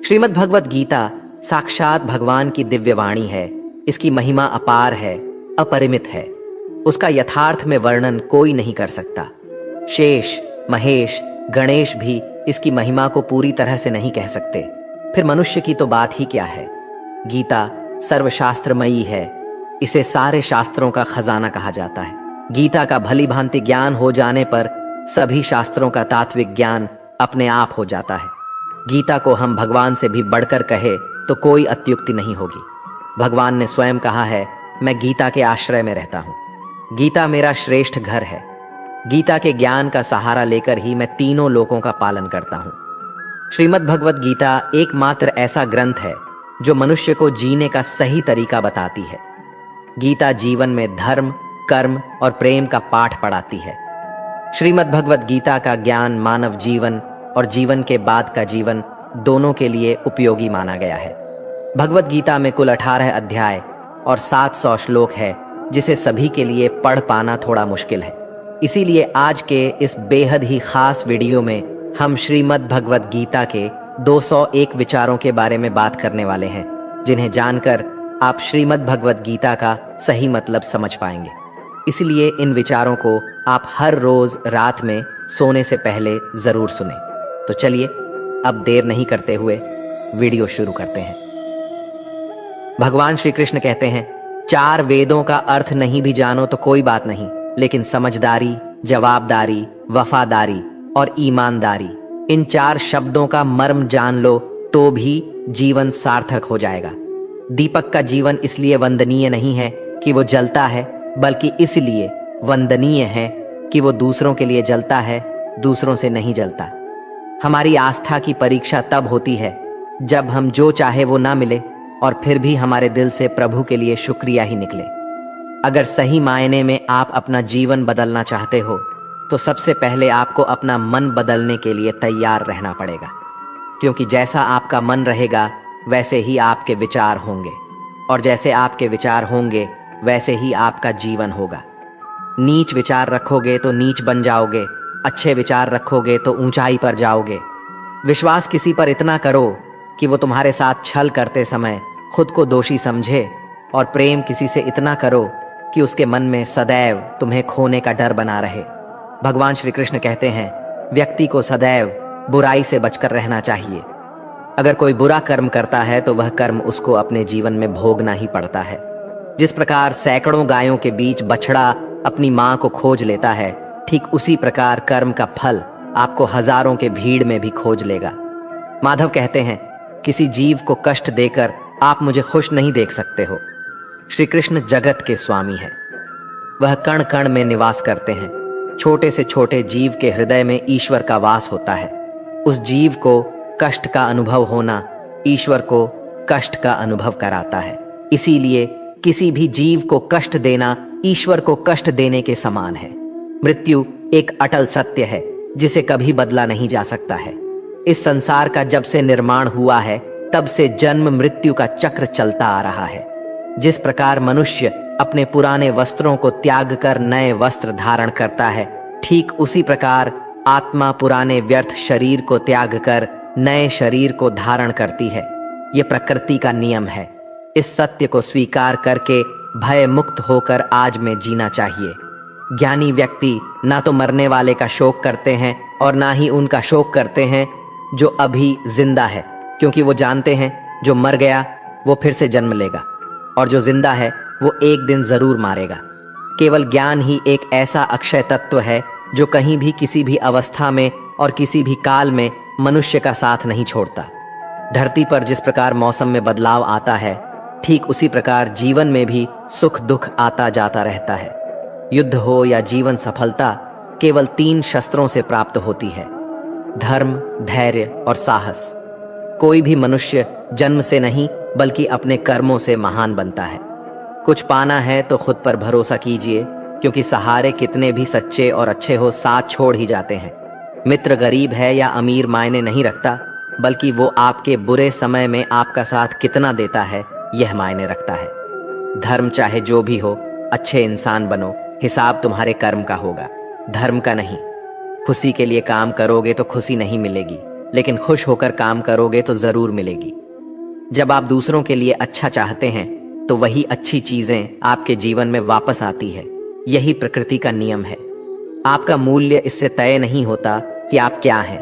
श्रीमद् भगवत गीता साक्षात भगवान की दिव्य वाणी है। इसकी महिमा अपार है, अपरिमित है। उसका यथार्थ में वर्णन कोई नहीं कर सकता। शेष, महेश, गणेश भी इसकी महिमा को पूरी तरह से नहीं कह सकते, फिर मनुष्य की तो बात ही क्या है। गीता सर्वशास्त्रमयी है। इसे सारे शास्त्रों का खजाना कहा जाता है। गीता का भली भांति ज्ञान हो जाने पर सभी शास्त्रों का तात्विक ज्ञान अपने आप हो जाता है। गीता को हम भगवान से भी बढ़कर कहे तो कोई अत्युक्ति नहीं होगी। भगवान ने स्वयं कहा है, मैं गीता के आश्रय में रहता हूँ। गीता मेरा श्रेष्ठ घर है। गीता के ज्ञान का सहारा लेकर ही मैं तीनों लोकों का पालन करता हूँ। श्रीमद् भगवत गीता एकमात्र ऐसा ग्रंथ है जो मनुष्य को जीने का सही तरीका बताती है। गीता जीवन में धर्म, कर्म और प्रेम का पाठ पढ़ाती है। श्रीमद् भगवत गीता का ज्ञान मानव जीवन और जीवन के बाद का जीवन दोनों के लिए उपयोगी माना गया है। भगवत गीता में कुल 18 अध्याय और 700 श्लोक है, जिसे सभी के लिए पढ़ पाना थोड़ा मुश्किल है। इसीलिए आज के इस बेहद ही खास वीडियो में हम श्रीमद् भगवत गीता के 201 विचारों के बारे में बात करने वाले हैं, जिन्हें जानकर आप श्रीमद् भगवत गीता का सही मतलब समझ पाएंगे। इसलिए इन विचारों को आप हर रोज रात में सोने से पहले जरूर सुने। तो चलिए अब देर नहीं करते हुए वीडियो शुरू करते हैं। भगवान श्री कृष्ण कहते हैं, 4 वेदों का अर्थ नहीं भी जानो तो कोई बात नहीं, लेकिन समझदारी, जवाबदारी, वफादारी और ईमानदारी, इन 4 शब्दों का मर्म जान लो तो भी जीवन सार्थक हो जाएगा। दीपक का जीवन इसलिए वंदनीय नहीं है कि वो जलता है, बल्कि इसलिए वंदनीय है कि वो दूसरों के लिए जलता है, दूसरों से नहीं जलता। हमारी आस्था की परीक्षा तब होती है जब हम जो चाहे वो ना मिले और फिर भी हमारे दिल से प्रभु के लिए शुक्रिया ही निकले। अगर सही मायने में आप अपना जीवन बदलना चाहते हो तो सबसे पहले आपको अपना मन बदलने के लिए तैयार रहना पड़ेगा, क्योंकि जैसा आपका मन रहेगा वैसे ही आपके विचार होंगे, और जैसे आपके विचार होंगे वैसे ही आपका जीवन होगा। नीच विचार रखोगे तो नीच बन जाओगे, अच्छे विचार रखोगे तो ऊंचाई पर जाओगे। विश्वास किसी पर इतना करो कि वो तुम्हारे साथ छल करते समय खुद को दोषी समझे, और प्रेम किसी से इतना करो कि उसके मन में सदैव तुम्हें खोने का डर बना रहे। भगवान श्री कृष्ण कहते हैं, व्यक्ति को सदैव बुराई से बचकर रहना चाहिए। अगर कोई बुरा कर्म करता है तो वह कर्म उसको अपने जीवन में भोगना ही पड़ता है। जिस प्रकार सैकड़ों गायों के बीच बछड़ा अपनी मां को खोज लेता है, ठीक उसी प्रकार कर्म का फल आपको हजारों के भीड़ में भी खोज लेगा। माधव कहते हैं, किसी जीव को कष्ट देकर आप मुझे खुश नहीं देख सकते हो। श्री कृष्ण जगत के स्वामी हैं। वह कण कण में निवास करते हैं। छोटे से छोटे जीव के हृदय में ईश्वर का वास होता है। उस जीव को कष्ट का अनुभव होना ईश्वर को कष्ट का अनुभव कराता है। इसीलिए किसी भी जीव को कष्ट देना ईश्वर को कष्ट देने के समान है। मृत्यु एक अटल सत्य है जिसे कभी बदला नहीं जा सकता है। इस संसार का जब से निर्माण हुआ है तब से जन्म मृत्यु का चक्र चलता आ रहा है। जिस प्रकार मनुष्य अपने पुराने वस्त्रों को त्याग कर नए वस्त्र धारण करता है, ठीक उसी प्रकार आत्मा पुराने व्यर्थ शरीर को त्याग कर नए शरीर को धारण करती है। ये प्रकृति का नियम है। इस सत्य को स्वीकार करके भय मुक्त होकर आज में जीना चाहिए। ज्ञानी व्यक्ति ना तो मरने वाले का शोक करते हैं और ना ही उनका शोक करते हैं जो अभी जिंदा है, क्योंकि वो जानते हैं जो मर गया वो फिर से जन्म लेगा और जो जिंदा है वो एक दिन जरूर मारेगा। केवल ज्ञान ही एक ऐसा अक्षय तत्व है जो कहीं भी किसी भी अवस्था में और किसी भी काल में मनुष्य का साथ नहीं छोड़ता। धरती पर जिस प्रकार मौसम में बदलाव आता है, ठीक उसी प्रकार जीवन में भी सुख दुख आता जाता रहता है। युद्ध हो या जीवन सफलता केवल 3 शस्त्रों से प्राप्त होती है, धर्म, धैर्य और साहस। कोई भी मनुष्य जन्म से नहीं बल्कि अपने कर्मों से महान बनता है। कुछ पाना है तो खुद पर भरोसा कीजिए, क्योंकि सहारे कितने भी सच्चे और अच्छे हो साथ छोड़ ही जाते हैं। मित्र गरीब है या अमीर मायने नहीं रखता, बल्कि वो आपके बुरे समय में आपका साथ कितना देता है यह मायने रखता है। धर्म चाहे जो भी हो, अच्छे इंसान बनो, हिसाब तुम्हारे कर्म का होगा, धर्म का नहीं। खुशी के लिए काम करोगे तो खुशी नहीं मिलेगी, लेकिन खुश होकर काम करोगे तो जरूर मिलेगी। जब आप दूसरों के लिए अच्छा चाहते हैं तो वही अच्छी चीजें आपके जीवन में वापस आती है। यही प्रकृति का नियम है। आपका मूल्य इससे तय नहीं होता कि आप क्या हैं,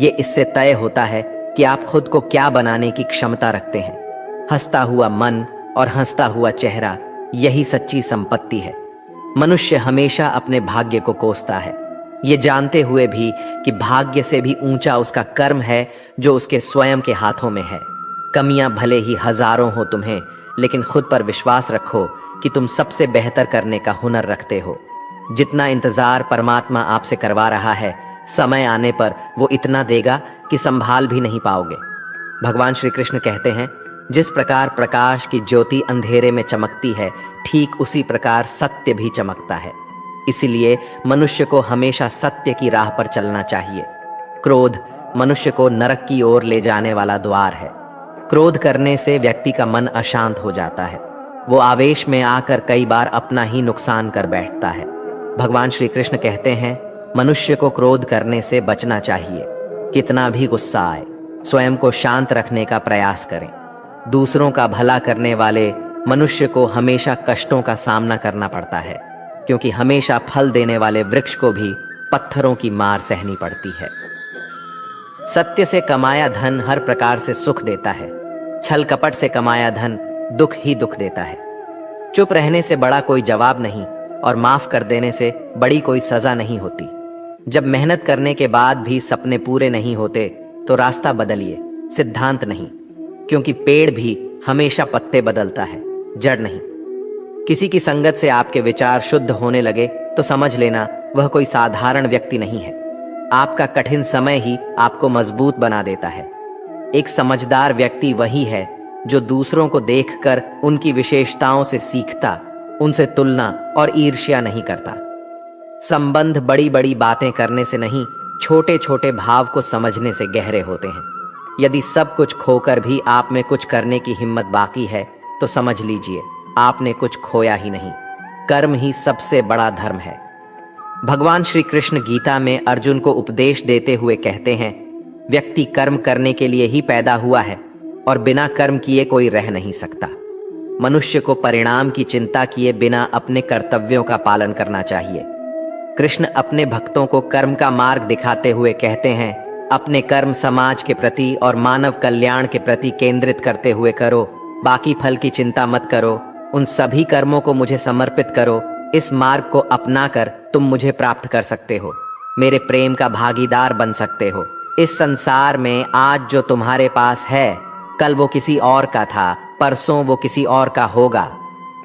ये इससे तय होता है कि आप खुद को क्या बनाने की क्षमता रखते हैं। हंसता हुआ मन और हंसता हुआ चेहरा, यही सच्ची संपत्ति है। मनुष्य हमेशा अपने भाग्य को कोसता है, ये जानते हुए भी कि भाग्य से भी ऊंचा उसका कर्म है जो उसके स्वयं के हाथों में है। कमियां भले ही हजारों हो तुम्हें, लेकिन खुद पर विश्वास रखो कि तुम सबसे बेहतर करने का हुनर रखते हो। जितना इंतजार परमात्मा आपसे करवा रहा है, समय आने पर वो इतना देगा कि संभाल भी नहीं पाओगे। भगवान श्री कृष्ण कहते हैं, जिस प्रकार प्रकाश की ज्योति अंधेरे में चमकती है, ठीक उसी प्रकार सत्य भी चमकता है। इसीलिए मनुष्य को हमेशा सत्य की राह पर चलना चाहिए। क्रोध मनुष्य को नरक की ओर ले जाने वाला द्वार है। क्रोध करने से व्यक्ति का मन अशांत हो जाता है। वो आवेश में आकर कई बार अपना ही नुकसान कर बैठता है। भगवान श्री कृष्ण कहते हैं, मनुष्य को क्रोध करने से बचना चाहिए। कितना भी गुस्सा आए, स्वयं को शांत रखने का प्रयास करें। दूसरों का भला करने वाले मनुष्य को हमेशा कष्टों का सामना करना पड़ता है, क्योंकि हमेशा फल देने वाले वृक्ष को भी पत्थरों की मार सहनी पड़ती है। सत्य से कमाया धन हर प्रकार से सुख देता है, छल कपट से कमाया धन दुख ही दुख देता है। चुप रहने से बड़ा कोई जवाब नहीं और माफ कर देने से बड़ी कोई सजा नहीं होती। जब मेहनत करने के बाद भी सपने पूरे नहीं होते तो रास्ता बदलिए, सिद्धांत नहीं, क्योंकि पेड़ भी हमेशा पत्ते बदलता है, जड़ नहीं। किसी की संगत से आपके विचार शुद्ध होने लगे तो समझ लेना वह कोई साधारण व्यक्ति नहीं है। आपका कठिन समय ही आपको मजबूत बना देता है। एक समझदार व्यक्ति वही है जो दूसरों को देखकर उनकी विशेषताओं से सीखता, उनसे तुलना और ईर्ष्या नहीं करता। संबंध बड़ी बड़ी बातें करने से नहीं, छोटे छोटे भाव को समझने से गहरे होते हैं। यदि सब कुछ खोकर भी आप में कुछ करने की हिम्मत बाकी है तो समझ लीजिए आपने कुछ खोया ही नहीं। कर्म ही सबसे बड़ा धर्म है। भगवान श्री कृष्ण गीता में अर्जुन को उपदेश देते हुए कहते हैं, व्यक्ति कर्म करने के लिए ही पैदा हुआ है और बिना कर्म किए कोई रह नहीं सकता। मनुष्य को परिणाम की चिंता किए बिना अपने कर्तव्यों का पालन करना चाहिए। कृष्ण अपने भक्तों को कर्म का मार्ग दिखाते हुए कहते हैं, अपने कर्म समाज के प्रति और मानव कल्याण के प्रति केंद्रित करते हुए करो, बाकी फल की चिंता मत करो। उन सभी कर्मों को मुझे समर्पित करो। इस मार्ग को अपनाकर तुम मुझे प्राप्त कर सकते हो, मेरे प्रेम का भागीदार बन सकते हो। इस संसार में आज जो तुम्हारे पास है, कल वो किसी और का था, परसों वो किसी और का होगा।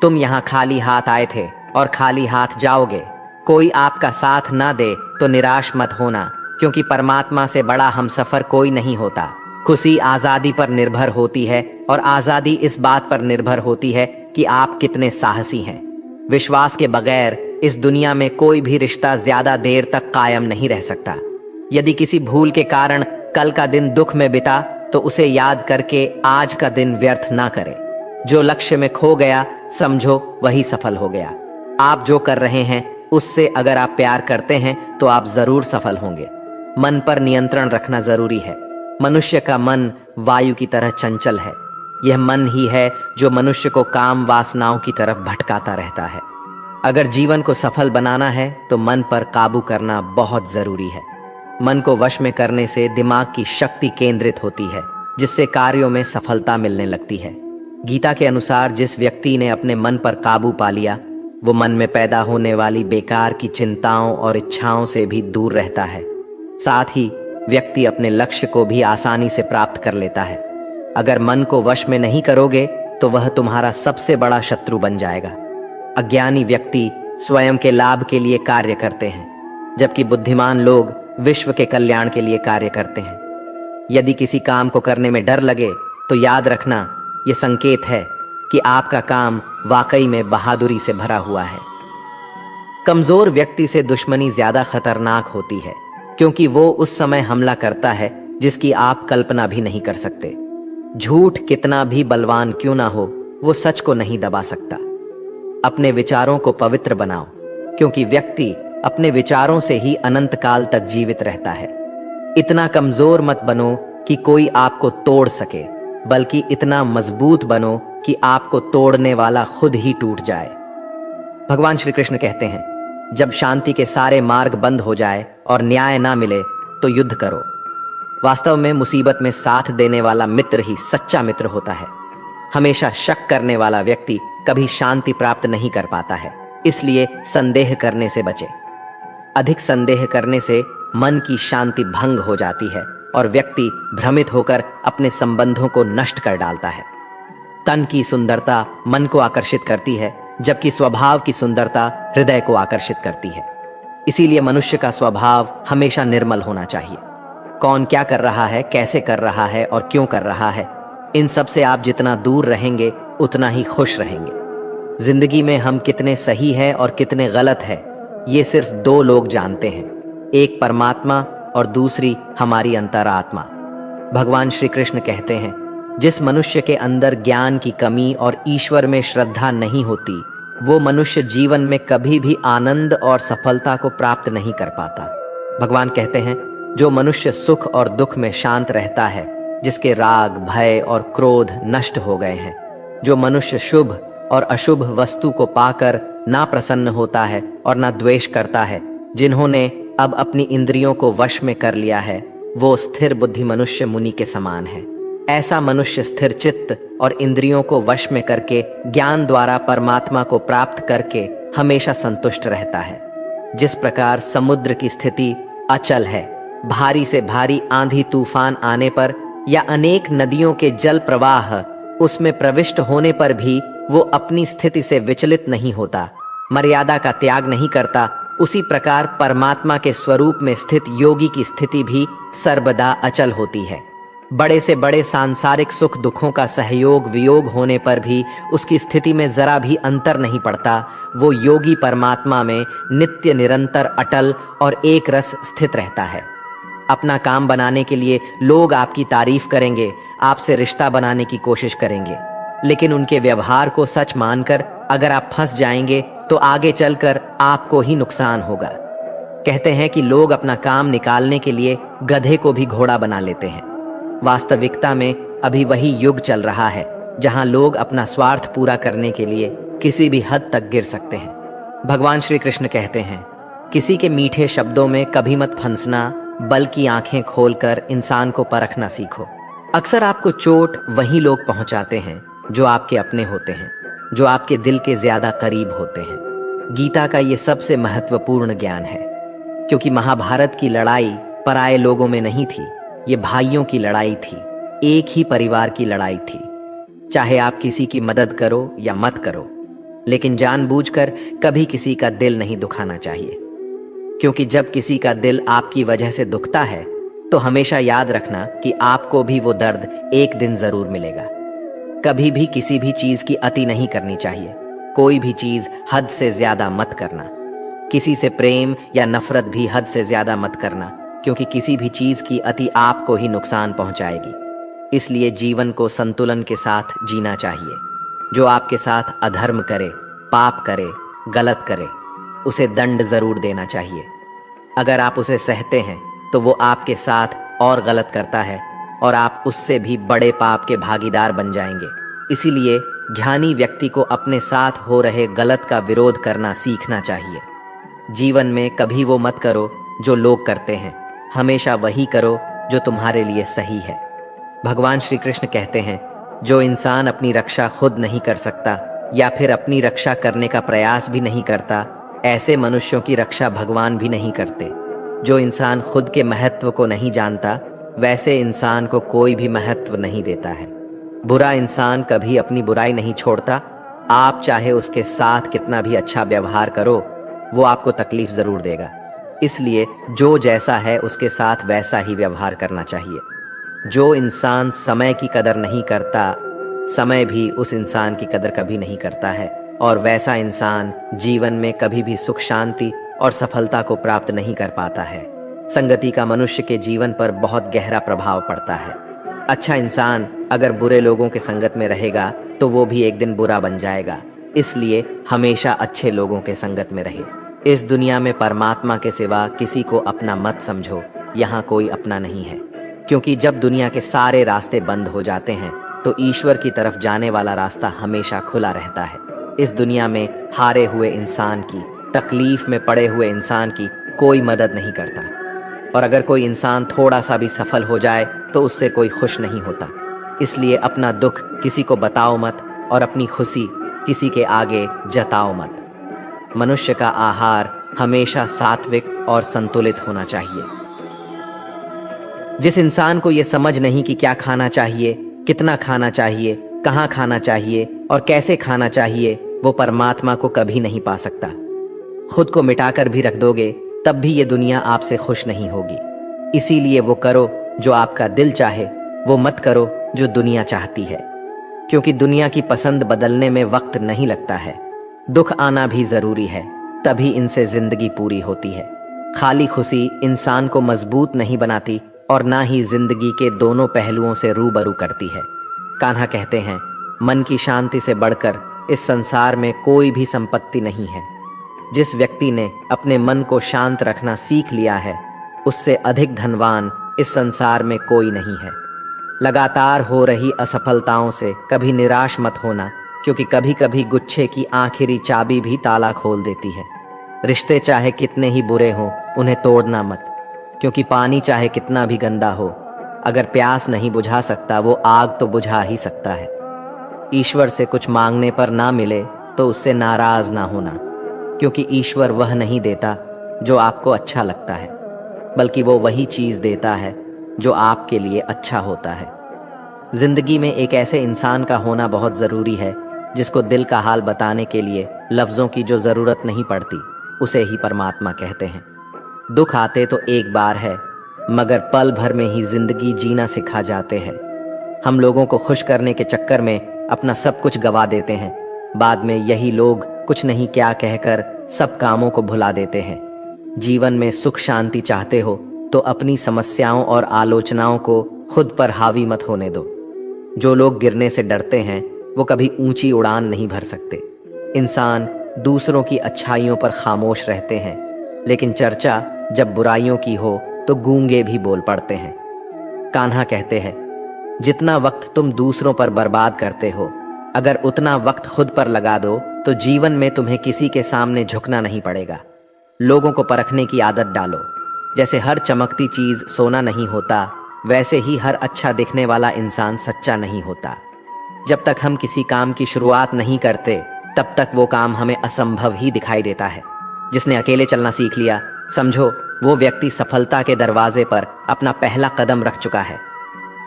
तुम यहाँ खाली हाथ आए थे और खाली हाथ जाओगे। कोई आपका साथ ना दे तो निराश मत होना, क्योंकि परमात्मा से बड़ा हमसफर कोई नहीं होता। खुशी आजादी पर निर्भर होती है और आजादी इस बात पर निर्भर होती है कि आप कितने साहसी हैं। विश्वास के बगैर इस दुनिया में कोई भी रिश्ता ज्यादा देर तक कायम नहीं रह सकता। यदि किसी भूल के कारण कल का दिन दुख में बिता तो उसे याद करके आज का दिन व्यर्थ ना करें। जो लक्ष्य में खो गया समझो वही सफल हो गया। आप जो कर रहे हैं उससे अगर आप प्यार करते हैं तो आप जरूर सफल होंगे। मन पर नियंत्रण रखना जरूरी है। मनुष्य का मन वायु की तरह चंचल है। यह मन ही है जो मनुष्य को काम वासनाओं की तरफ भटकाता रहता है। अगर जीवन को सफल बनाना है तो मन पर काबू करना बहुत जरूरी है। मन को वश में करने से दिमाग की शक्ति केंद्रित होती है, जिससे कार्यों में सफलता मिलने लगती है। गीता के अनुसार जिस व्यक्ति ने अपने मन पर काबू पा लिया, वो मन में पैदा होने वाली बेकार की चिंताओं और इच्छाओं से भी दूर रहता है। साथ ही व्यक्ति अपने लक्ष्य को भी आसानी से प्राप्त कर लेता है। अगर मन को वश में नहीं करोगे तो वह तुम्हारा सबसे बड़ा शत्रु बन जाएगा। अज्ञानी व्यक्ति स्वयं के लाभ के लिए कार्य करते हैं, जबकि बुद्धिमान लोग विश्व के कल्याण के लिए कार्य करते हैं। यदि किसी काम को करने में डर लगे तो याद रखना, यह संकेत है कि आपका काम वाकई में बहादुरी से भरा हुआ है। कमजोर व्यक्ति से दुश्मनी ज्यादा खतरनाक होती है, क्योंकि वो उस समय हमला करता है जिसकी आप कल्पना भी नहीं कर सकते। झूठ कितना भी बलवान क्यों ना हो, वो सच को नहीं दबा सकता। अपने विचारों को पवित्र बनाओ, क्योंकि व्यक्ति अपने विचारों से ही अनंत काल तक जीवित रहता है। इतना कमजोर मत बनो कि कोई आपको तोड़ सके, बल्कि इतना मजबूत बनो कि आपको तोड़ने वाला खुद ही टूट जाए। भगवान श्री कृष्ण कहते हैं, जब शांति के सारे मार्ग बंद हो जाए और न्याय ना मिले तो युद्ध करो। वास्तव में मुसीबत में साथ देने वाला मित्र ही सच्चा मित्र होता है। हमेशा शक करने वाला व्यक्ति कभी शांति प्राप्त नहीं कर पाता है। इसलिए संदेह करने से बचे। अधिक संदेह करने से मन की शांति भंग हो जाती है और व्यक्ति भ्रमित होकर अपने संबंधों को नष्ट कर डालता है। तन की सुंदरता मन को आकर्षित करती है, जबकि स्वभाव की सुंदरता हृदय को आकर्षित करती है। इसीलिए मनुष्य का स्वभाव हमेशा निर्मल होना चाहिए। कौन क्या कर रहा है, कैसे कर रहा है और क्यों कर रहा है, इन सब से आप जितना दूर रहेंगे उतना ही खुश रहेंगे। जिंदगी में हम कितने सही है और कितने गलत है, ये सिर्फ दो लोग जानते हैं, एक परमात्मा और दूसरी हमारी अंतरात्मा। भगवान श्री कृष्ण कहते हैं, जिस मनुष्य के अंदर ज्ञान की कमी और ईश्वर में श्रद्धा नहीं होती, वो मनुष्य जीवन में कभी भी आनंद और सफलता को प्राप्त नहीं कर पाता। भगवान कहते हैं, जो मनुष्य सुख और दुख में शांत रहता है, जिसके राग, भय और क्रोध नष्ट हो गए हैं, जो मनुष्य शुभ और अशुभ वस्तु को पाकर ना प्रसन्न होता है और ना द्वेष करता है, जिन्होंने अब अपनी इंद्रियों को वश में कर लिया है, वो स्थिर बुद्धि मनुष्य मुनि के समान है। ऐसा मनुष्य स्थिर चित्त और इंद्रियों को वश में करके ज्ञान द्वारा परमात्मा को प्राप्त करके हमेशा संतुष्ट रहता है। जिस प्रकार समुद्र की स्थिति अचल है, भारी से भारी आंधी तूफान आने पर या अनेक नदियों के जल प्रवाह उसमें प्रविष्ट होने पर भी वो अपनी स्थिति से विचलित नहीं होता, मर्यादा का त्याग नहीं करता, उसी प्रकार परमात्मा के स्वरूप में स्थित योगी की स्थिति भी सर्वदा अचल होती है। बड़े से बड़े सांसारिक सुख दुखों का सहयोग वियोग होने पर भी उसकी स्थिति में जरा भी अंतर नहीं पड़ता। वो योगी परमात्मा में नित्य निरंतर अटल और एक रस स्थित रहता है। अपना काम बनाने के लिए लोग आपकी तारीफ करेंगे, आपसे रिश्ता बनाने की कोशिश करेंगे, लेकिन उनके व्यवहार को सच मानकर अगर आप फंस जाएंगे तो आगे चलकर आपको ही नुकसान होगा। कहते हैं कि लोग अपना काम निकालने के लिए गधे को भी घोड़ा बना लेते हैं। वास्तविकता में अभी वही युग चल रहा है जहां लोग अपना स्वार्थ पूरा करने के लिए किसी भी हद तक गिर सकते हैं। भगवान श्री कृष्ण कहते हैं, किसी के मीठे शब्दों में कभी मत फंसना, बल्कि आंखें खोलकर इंसान को परखना सीखो। अक्सर आपको चोट वही लोग पहुंचाते हैं जो आपके अपने होते हैं, जो आपके दिल के ज्यादा करीब होते हैं। गीता का ये सबसे महत्वपूर्ण ज्ञान है, क्योंकि महाभारत की लड़ाई पराये लोगों में नहीं थी, ये भाइयों की लड़ाई थी, एक ही परिवार की लड़ाई थी। चाहे आप किसी की मदद करो या मत करो, लेकिन जानबूझकर कभी किसी का दिल नहीं दुखाना चाहिए, क्योंकि जब किसी का दिल आपकी वजह से दुखता है तो हमेशा याद रखना कि आपको भी वो दर्द एक दिन जरूर मिलेगा। कभी भी किसी भी चीज की अति नहीं करनी चाहिए। कोई भी चीज हद से ज्यादा मत करना। किसी से प्रेम या नफरत भी हद से ज्यादा मत करना, क्योंकि किसी भी चीज की अति आपको ही नुकसान पहुंचाएगी। इसलिए जीवन को संतुलन के साथ जीना चाहिए। जो आपके साथ अधर्म करे, पाप करे, गलत करे, उसे दंड जरूर देना चाहिए। अगर आप उसे सहते हैं तो वो आपके साथ और गलत करता है और आप उससे भी बड़े पाप के भागीदार बन जाएंगे। इसीलिए ज्ञानी व्यक्ति को अपने साथ हो रहे गलत का विरोध करना सीखना चाहिए। जीवन में कभी वो मत करो जो लोग करते हैं, हमेशा वही करो जो तुम्हारे लिए सही है। भगवान श्री कृष्ण कहते हैं, जो इंसान अपनी रक्षा खुद नहीं कर सकता या फिर अपनी रक्षा करने का प्रयास भी नहीं करता, ऐसे मनुष्यों की रक्षा भगवान भी नहीं करते। जो इंसान खुद के महत्व को नहीं जानता, वैसे इंसान को कोई भी महत्व नहीं देता है। बुरा इंसान कभी अपनी बुराई नहीं छोड़ता। आप चाहे उसके साथ कितना भी अच्छा व्यवहार करो, वो आपको तकलीफ जरूर देगा। इसलिए जो जैसा है उसके साथ वैसा ही व्यवहार करना चाहिए। जो इंसान समय की कदर नहीं करता, समय भी उस इंसान की कदर कभी नहीं करता है, और वैसा इंसान जीवन में कभी भी सुख शांति और सफलता को प्राप्त नहीं कर पाता है। संगति का मनुष्य के जीवन पर बहुत गहरा प्रभाव पड़ता है। अच्छा इंसान अगर बुरे लोगों के संगत में रहेगा तो वो भी एक दिन बुरा बन जाएगा। इसलिए हमेशा अच्छे लोगों के संगत में रहे। इस दुनिया में परमात्मा के सिवा किसी को अपना मत समझो। यहाँ कोई अपना नहीं है, क्योंकि जब दुनिया के सारे रास्ते बंद हो जाते हैं तो ईश्वर की तरफ जाने वाला रास्ता हमेशा खुला रहता है। इस दुनिया में हारे हुए इंसान की, तकलीफ में पड़े हुए इंसान की कोई मदद नहीं करता, और अगर कोई इंसान थोड़ा सा भी सफल हो जाए तो उससे कोई खुश नहीं होता। इसलिए अपना दुख किसी को बताओ मत और अपनी खुशी किसी के आगे जताओ मत। मनुष्य का आहार हमेशा सात्विक और संतुलित होना चाहिए। जिस इंसान को यह समझ नहीं कि क्या खाना चाहिए, कितना खाना चाहिए, कहाँ खाना चाहिए और कैसे खाना चाहिए, वो परमात्मा को कभी नहीं पा सकता। खुद को मिटाकर भी रख दोगे तब भी ये दुनिया आपसे खुश नहीं होगी। इसीलिए वो करो जो आपका दिल चाहे, वो मत करो जो दुनिया चाहती है, क्योंकि दुनिया की पसंद बदलने में वक्त नहीं लगता है। दुख आना भी जरूरी है, तभी इनसे जिंदगी पूरी होती है। खाली खुशी इंसान को मजबूत नहीं बनाती और ना ही जिंदगी के दोनों पहलुओं से रूबरू करती है। कान्हा कहते हैं, मन की शांति से बढ़कर इस संसार में कोई भी संपत्ति नहीं है। जिस व्यक्ति ने अपने मन को शांत रखना सीख लिया है, उससे अधिक धनवान इस संसार में कोई नहीं है। लगातार हो रही असफलताओं से कभी निराश मत होना, क्योंकि कभी कभी गुच्छे की आखिरी चाबी भी ताला खोल देती है। रिश्ते चाहे कितने ही बुरे हों, उन्हें तोड़ना मत, क्योंकि पानी चाहे कितना भी गंदा हो, अगर प्यास नहीं बुझा सकता वो आग तो बुझा ही सकता है। ईश्वर से कुछ मांगने पर ना मिले तो उससे नाराज ना होना, क्योंकि ईश्वर वह नहीं देता जो आपको अच्छा लगता है, बल्कि वो वही चीज़ देता है जो आपके लिए अच्छा होता है। जिंदगी में एक ऐसे इंसान का होना बहुत ज़रूरी है जिसको दिल का हाल बताने के लिए लफ्ज़ों की जो ज़रूरत नहीं पड़ती, उसे ही परमात्मा कहते हैं। दुख आते तो एक बार है, मगर पल भर में ही जिंदगी जीना सिखा जाते हैं। हम लोगों को खुश करने के चक्कर में अपना सब कुछ गवा देते हैं। बाद में यही लोग कुछ नहीं क्या कहकर सब कामों को भुला देते हैं। जीवन में सुख शांति चाहते हो तो अपनी समस्याओं और आलोचनाओं को खुद पर हावी मत होने दो। जो लोग गिरने से डरते हैं वो कभी ऊंची उड़ान नहीं भर सकते। इंसान दूसरों की अच्छाइयों पर खामोश रहते हैं, लेकिन चर्चा जब बुराइयों की हो तो गूंगे भी बोल पड़ते हैं। कान्हा कहते हैं, जितना वक्त तुम दूसरों पर बर्बाद करते हो, अगर उतना वक्त खुद पर लगा दो तो जीवन में तुम्हें किसी के सामने झुकना नहीं पड़ेगा। लोगों को परखने की आदत डालो। जैसे हर चमकती चीज सोना नहीं होता, वैसे ही हर अच्छा दिखने वाला इंसान सच्चा नहीं होता। जब तक हम किसी काम की शुरुआत नहीं करते तब तक वो काम हमें असंभव ही दिखाई देता है। जिसने अकेले चलना सीख लिया, समझो वो व्यक्ति सफलता के दरवाजे पर अपना पहला कदम रख चुका है।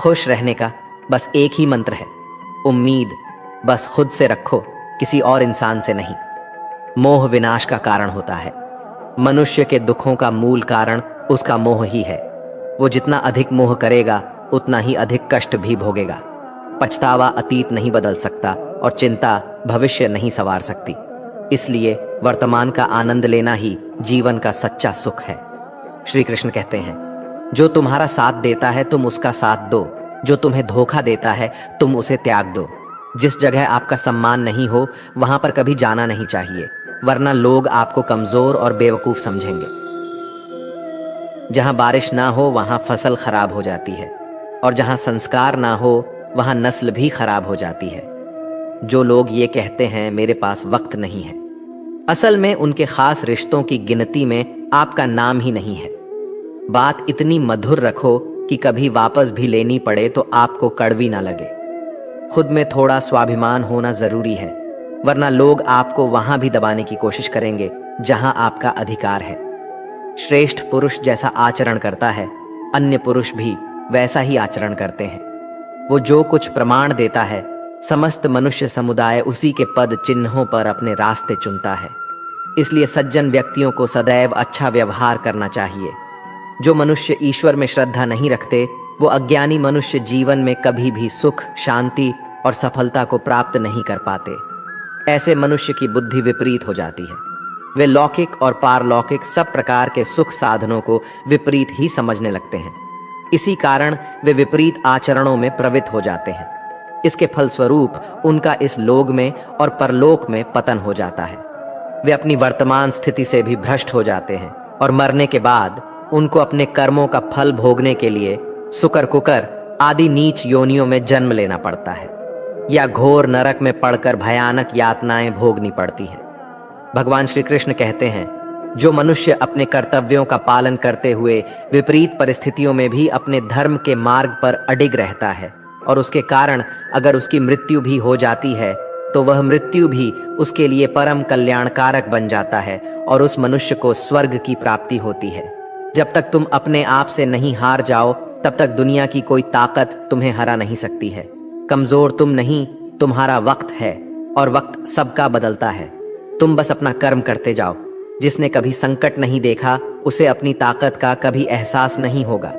खुश रहने का बस एक ही मंत्र है, उम्मीद बस खुद से रखो, किसी और इंसान से नहीं। मोह विनाश का कारण होता है। मनुष्य के दुखों का मूल कारण उसका मोह ही है। वो जितना अधिक मोह करेगा उतना ही अधिक कष्ट भी भोगेगा। पछतावा अतीत नहीं बदल सकता और चिंता भविष्य नहीं संवार सकती। इसलिए वर्तमान का आनंद लेना ही जीवन का सच्चा सुख है। श्री कृष्ण कहते हैं, जो तुम्हारा साथ देता है तुम उसका साथ दो, जो तुम्हें धोखा देता है तुम उसे त्याग दो। जिस जगह आपका सम्मान नहीं हो वहां पर कभी जाना नहीं चाहिए, वरना लोग आपको कमजोर और बेवकूफ समझेंगे। जहां बारिश ना हो वहां फसल खराब हो जाती है, और जहां संस्कार ना हो वहां नस्ल भी खराब हो जाती है। जो लोग ये कहते हैं मेरे पास वक्त नहीं है, असल में उनके खास रिश्तों की गिनती में आपका नाम ही नहीं है। बात इतनी मधुर रखो कि कभी वापस भी लेनी पड़े तो आपको कड़वी ना लगे। खुद में थोड़ा स्वाभिमान होना जरूरी है, वरना लोग आपको वहां भी दबाने की कोशिश करेंगे जहां आपका अधिकार है। श्रेष्ठ पुरुष जैसा आचरण करता है, अन्य पुरुष भी वैसा ही आचरण करते हैं। वो जो कुछ प्रमाण देता है, समस्त मनुष्य समुदाय उसी के पद चिन्हों पर अपने रास्ते चुनता है। इसलिए सज्जन व्यक्तियों को सदैव अच्छा व्यवहार करना चाहिए। जो मनुष्य ईश्वर में श्रद्धा नहीं रखते, वो अज्ञानी मनुष्य जीवन में कभी भी सुख, शांति और सफलता को प्राप्त नहीं कर पाते। ऐसे मनुष्य की बुद्धि विपरीत हो जाती है। वे लौकिक और पारलौकिक सब प्रकार के सुख साधनों को विपरीत ही समझने लगते हैं। इसी कारण वे विपरीत आचरणों में प्रवृत्त हो जाते हैं। इसके फलस्वरूप उनका इस लोक में और परलोक में पतन हो जाता है। वे अपनी वर्तमान स्थिति से भी भ्रष्ट हो जाते हैं और मरने के बाद उनको अपने कर्मों का फल भोगने के लिए सुकर कुकर आदि नीच योनियों में जन्म लेना पड़ता है या घोर नरक में पड़कर भयानक यातनाएं भोगनी पड़ती हैं। भगवान श्री कृष्ण कहते हैं, जो मनुष्य अपने कर्तव्यों का पालन करते हुए विपरीत परिस्थितियों में भी अपने धर्म के मार्ग पर अडिग रहता है और उसके कारण अगर उसकी मृत्यु भी हो जाती है तो वह मृत्यु भी उसके लिए परम कल्याणकारक बन जाता है और उस मनुष्य को स्वर्ग की प्राप्ति होती है। जब तक तुम अपने आप से नहीं हार जाओ तब तक दुनिया की कोई ताकत तुम्हें हरा नहीं सकती है। कमजोर तुम नहीं, तुम्हारा वक्त है और वक्त सबका बदलता है। तुम बस अपना कर्म करते जाओ। जिसने कभी संकट नहीं देखा उसे अपनी ताकत का कभी एहसास नहीं होगा।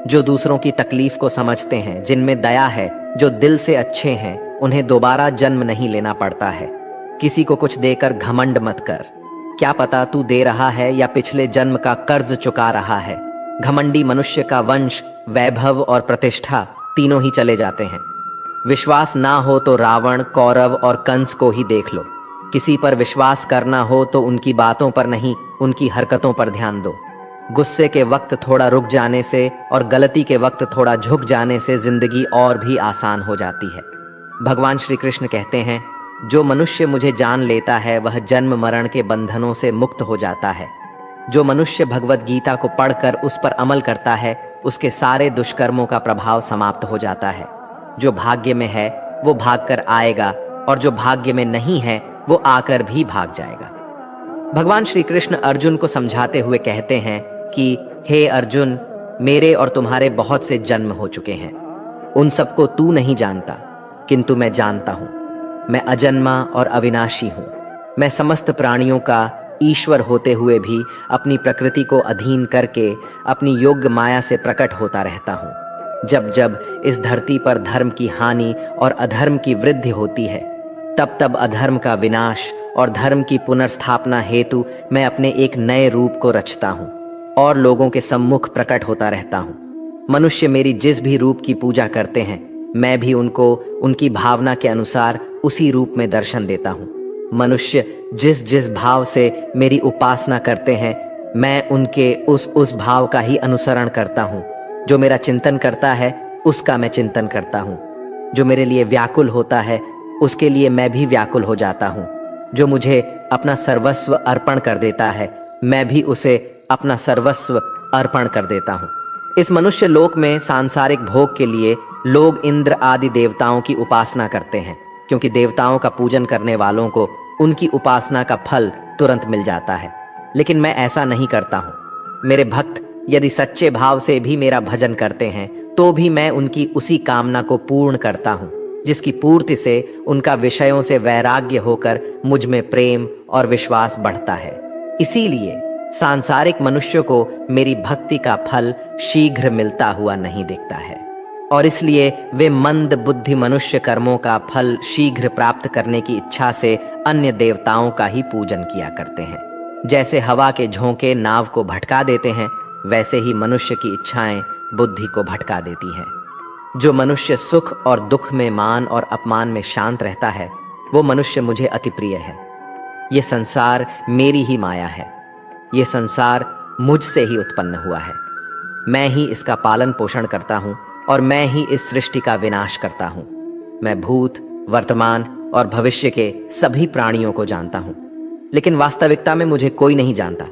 जो दूसरों की तकलीफ को समझते हैं, जिनमें दया है, जो दिल से अच्छे हैं, उन्हें दोबारा जन्म नहीं लेना पड़ता है। किसी को कुछ देकर घमंड मत कर। क्या पता तू दे रहा है या पिछले जन्म का कर्ज चुका रहा है। घमंडी मनुष्य का वंश, वैभव और प्रतिष्ठा तीनों ही चले जाते हैं। विश्वास ना हो तो रावण, कौरव और कंस को ही देख लो। किसी पर विश्वास करना हो तो उनकी बातों पर नहीं, उनकी हरकतों पर ध्यान दो। गुस्से के वक्त थोड़ा रुक जाने से और गलती के वक्त थोड़ा झुक जाने से जिंदगी और भी आसान हो जाती है। भगवान श्री कृष्ण कहते हैं, जो मनुष्य मुझे जान लेता है वह जन्म मरण के बंधनों से मुक्त हो जाता है। जो मनुष्य भगवत गीता को पढ़कर उस पर अमल करता है उसके सारे दुष्कर्मों का प्रभाव समाप्त हो जाता है। जो भाग्य में है वो भाग कर आएगा और जो भाग्य में नहीं है वो आकर भी भाग जाएगा। भगवान श्री कृष्ण अर्जुन को समझाते हुए कहते हैं कि हे अर्जुन, मेरे और तुम्हारे बहुत से जन्म हो चुके हैं। उन सबको तू नहीं जानता, किंतु मैं जानता हूं। मैं अजन्मा और अविनाशी हूं। मैं समस्त प्राणियों का ईश्वर होते हुए भी अपनी प्रकृति को अधीन करके अपनी योग्य माया से प्रकट होता रहता हूं। जब जब इस धरती पर धर्म की हानि और अधर्म की वृद्धि होती है तब तब अधर्म का विनाश और धर्म की पुनर्स्थापना हेतु मैं अपने एक नए रूप को रचता हूँ और लोगों के सम्मुख प्रकट होता रहता हूँ। मनुष्य मेरी जिस भी रूप की पूजा करते हैं मैं भी उनको उनकी भावना के अनुसार उसी रूप में दर्शन देता हूँ। मनुष्य जिस जिस भाव से मेरी उपासना करते हैं मैं उनके उस भाव का ही अनुसरण करता हूँ। जो मेरा चिंतन करता है उसका मैं चिंतन करता हूँ। जो मेरे लिए व्याकुल होता है उसके लिए मैं भी व्याकुल हो जाता हूँ। जो मुझे अपना सर्वस्व अर्पण कर देता है मैं भी उसे अपना सर्वस्व अर्पण कर देता हूँ। इस मनुष्य लोक में सांसारिक भोग के लिए लोग इंद्र आदि देवताओं की उपासना करते हैं, क्योंकि देवताओं का पूजन करने वालों को उनकी उपासना का फल तुरंत मिल जाता है। लेकिन मैं ऐसा नहीं करता हूँ। मेरे भक्त यदि सच्चे भाव से भी मेरा भजन करते हैं तो भी मैं उनकी उसी कामना को पूर्ण करता हूँ जिसकी पूर्ति से उनका विषयों से वैराग्य होकर मुझ में प्रेम और विश्वास बढ़ता है। इसीलिए सांसारिक मनुष्य को मेरी भक्ति का फल शीघ्र मिलता हुआ नहीं दिखता है और इसलिए वे मंद बुद्धि मनुष्य कर्मों का फल शीघ्र प्राप्त करने की इच्छा से अन्य देवताओं का ही पूजन किया करते हैं। जैसे हवा के झोंके नाव को भटका देते हैं वैसे ही मनुष्य की इच्छाएं बुद्धि को भटका देती हैं। जो मनुष्य सुख और दुख में, मान और अपमान में शांत रहता है वो मनुष्य मुझे अति प्रिय है। ये संसार मेरी ही माया है। ये संसार मुझसे ही उत्पन्न हुआ है। मैं ही इसका पालन पोषण करता हूँ और मैं ही इस सृष्टि का विनाश करता हूँ। मैं भूत, वर्तमान और भविष्य के सभी प्राणियों को जानता हूँ, लेकिन वास्तविकता में मुझे कोई नहीं जानता।